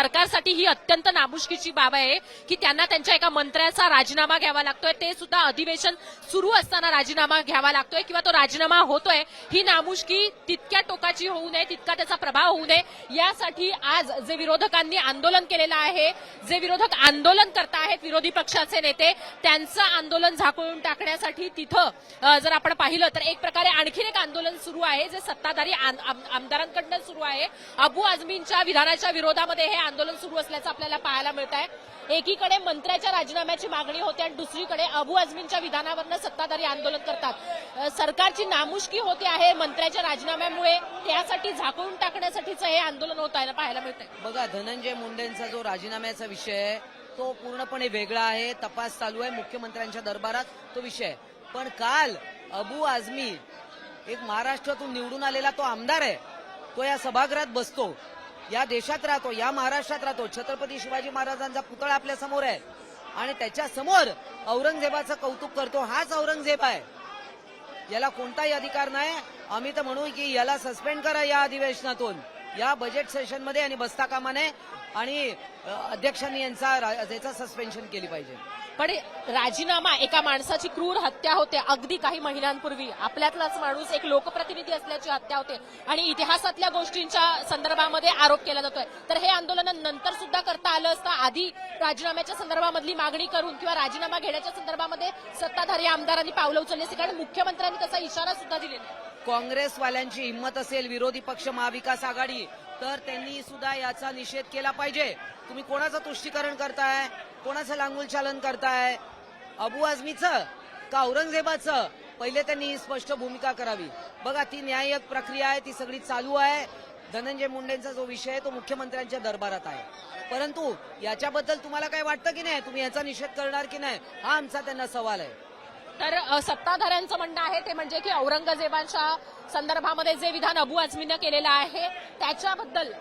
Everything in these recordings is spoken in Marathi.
सरकारसाठी ही अत्यंत नामुष्कीची बाब आहे की त्यांना त्यांच्या एका मंत्र्याचा राजीनामा घ्यावा लागतोय, ते सुद्धा अधिवेशन सुरू असताना राजीनामा घ्यावा लागतोय किंवा तो राजीनामा होतोय। ही नामुष्की तितक्या टोकाची होऊ नये, तितका त्याचा प्रभाव होऊ नये, यासाठी आज जे विरोधकांनी आंदोलन केलेलं आहे, जे विरोधक आंदोलन करतायत, विरोधी पक्षाचे नेते, त्यांचं आंदोलन झाकळून टाकण्यासाठी तिथं जर आपण पाहिलं तर एक प्रकारे आणखीन एक आंदोलन सुरू आहे, जे सत्ताधारी आमदारांकडून सुरू आहे। अबू आझमींच्या विधानाच्या विरोधामध्ये हे आंदोलन सुरू असल्याचं आपल्याला पाहायला मिळत आहे। एकीकडे मंत्र्याच्या राजीनाम्याची मागणी होते आणि दुसरीकडे अबू आझमींच्या विधानावरनं सत्ताधारी आंदोलन करतात। सरकारची नामुष्की होते आहे मंत्र्याच्या राजीनाम्यामुळे, त्यासाठी झाकून टाकण्यासाठीचं हे आंदोलन होत आहे पाहायला मिळत आहे। बघा, धनंजय मुंडेंचा जो राजीनाम्याचा विषय आहे तो पूर्णपणे वेगळा आहे, तपास चालू आहे मुख्यमंत्र्यांच्या दरबारात तो विषय। पण काल अबू आझमी एक महाराष्ट्रातून निवडून आलेला तो आमदार आहे, तो या सभागृहात बसतो, या देशात राहतो, या महाराष्ट्रात राहतो, छत्रपती शिवाजी महाराजांचा पुतळा आपल्या समोर आहे आणि त्याच्या समोर औरंगजेबाचं कौतुक करतो। हाच औरंगजेब आहे, याला कोणताही अधिकार नाही। आम्ही तर म्हणू की याला सस्पेंड करा या अधिवेशनातून, या बजेट सेशनमध्ये आणि बसता कामा नये आणि अध्यक्षांनी याचा सस्पेन्शन केली पाहिजे। पण राजीनामा एका माणसाची क्रूर हत्या होते। अगदी काही महिन्यांपूर्वी आपल्यातलाच माणूस एक लोकप्रतिनिधी असल्याची हत्या होते आणि इतिहासातल्या गोष्टींच्या संदर्भामध्ये आरोप केला जातोय। तर हे आंदोलन नंतर सुद्धा करता आलं असतं, आधी राजीनाम्याच्या संदर्भामधली मागणी करून किंवा राजीनामा घेण्याच्या संदर्भामध्ये सत्ताधारी आमदारांनी पावलं उचलली असती, कारण मुख्यमंत्र्यांनी तसा इशारा सुद्धा दिलेला आहे। काँग्रेसवाल्यांची हिंमत असेल, विरोधी पक्ष महाविकास आघाडी, तर त्यांनी सुद्धा याचा निषेध केला पाहिजे। तुम्ही कोणाचं तुष्टीकरण करताय, कोणाचं लांगुलचालन करताय, अबू आझमीचं का औरंगजेबाचं? पहिले त्यांनी ही स्पष्ट भूमिका करावी। बघा, ती न्यायिक प्रक्रिया आहे, ती सगळी चालू आहे। धनंजय मुंडेंचा जो विषय आहे तो मुख्यमंत्र्यांच्या दरबारात आहे, परंतु याच्याबद्दल तुम्हाला काय वाटतं की नाही, तुम्ही याचा निषेध करणार की नाही, हा आमचा त्यांना सवाल आहे। तर सत्ताधाऱ्यांचं म्हणणं आहे ते म्हणजे की औरंगजेबाच्या संदर्भामध्ये जे विधान अबू आझमीनं केलेलं आहे त्याच्याबद्दल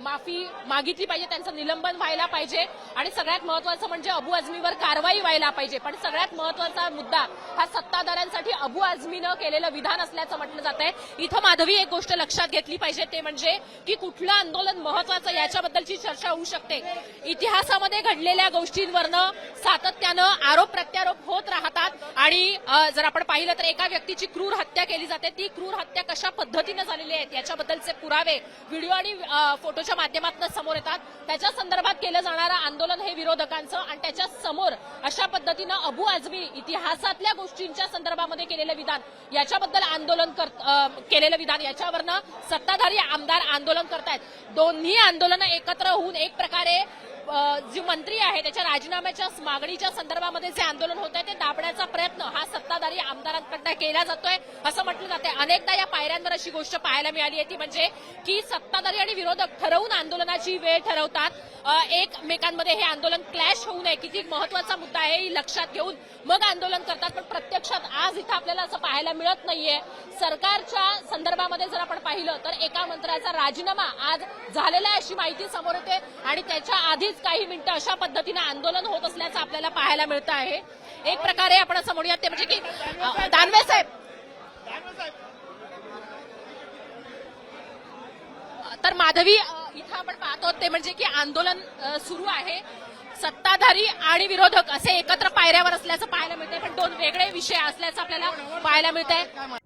माफी मागितली पाहिजे, त्यांचं निलंबन व्हायला पाहिजे आणि सगळ्यात महत्वाचं म्हणजे अबू आझमीवर कारवाई व्हायला पाहिजे। पण सगळ्यात महत्वाचा मुद्दा हा सत्ताधाऱ्यांसाठी अबू आझमीनं केलेलं विधान असल्याचं म्हटलं जात आहे। इथं माधवी एक गोष्ट लक्षात घेतली पाहिजे, ते म्हणजे की कुठलं आंदोलन महत्वाचं याच्याबद्दलची चर्चा होऊ शकते। इतिहासामध्ये घडलेल्या गोष्टींवरनं सातत्यानं आरोप प्रत्यारोप होत राहतात आणि जर आपण पाहिलं तर एका व्यक्तीची क्रूर हत्या केली जाते, ती क्रूर हत्या कशा पद्धतीने झालेली आहे याच्याबद्दलचे पुरावे व्हिडिओ आणि फोटोच्या माध्यमातून समोर येतात। त्याच्या संदर्भात केलं जाणारं आंदोलन हे विरोधकांचं आणि त्याच्या समोर अशा पद्धतीनं अबू आझमी इतिहासातल्या गोष्टींच्या संदर्भामध्ये केलेलं विधान, याच्याबद्दल आंदोलन केलेलं विधान, याच्यावरनं सत्ताधारी आमदार आंदोलन करतायत। दोन्ही आंदोलनं एकत्र होऊन एक प्रकारे जे मंत्री आहे त्याच्या राजीनाम्याच्या मागणीच्या संदर्भामध्ये जे आंदोलन होत आहे ते दाबण्याचा प्रयत्न हा सत्ताधारी आमदारांकडून केला जातोय असं म्हटलं जाते। अनेकदा या पायऱ्यांवर अशी गोष्ट पाहायला मिळाली आहे ती म्हणजे की सत्ताधारी आणि विरोधक ठरवून आंदोलनाची वेळ ठरवतात, एकमेकांमध्ये हे आंदोलन क्लॅश होऊ नये, किती महत्वाचा मुद्दा आहे हे लक्षात घेऊन मग आंदोलन करतात। पण प्रत्यक्षात आज इथं आपल्याला असं पाहायला मिळत नाहीये। सरकारच्या संदर्भामध्ये जर आपण पाहिलं तर एका मंत्र्याचा राजीनामा आज झालेला आहे अशी माहिती समोर येते आणि त्याच्या आधीच काही मिनिटं अशा पद्धतीनं आंदोलन होत असल्याचं आपल्याला पाहायला मिळत आहे। एक प्रकारे आपण असं म्हणूयात ते म्हणजे की दानवे साहेब, तर माधवी इथं आपण पाहतो ते म्हणजे की आंदोलन सुरू आहे, सत्ताधारी आणि विरोधक असे एकत्र पायऱ्यावर असल्याचं पाहायला मिळतंय, पण दोन वेगळे विषय असल्याचं आपल्याला पाहायला मिळतंय।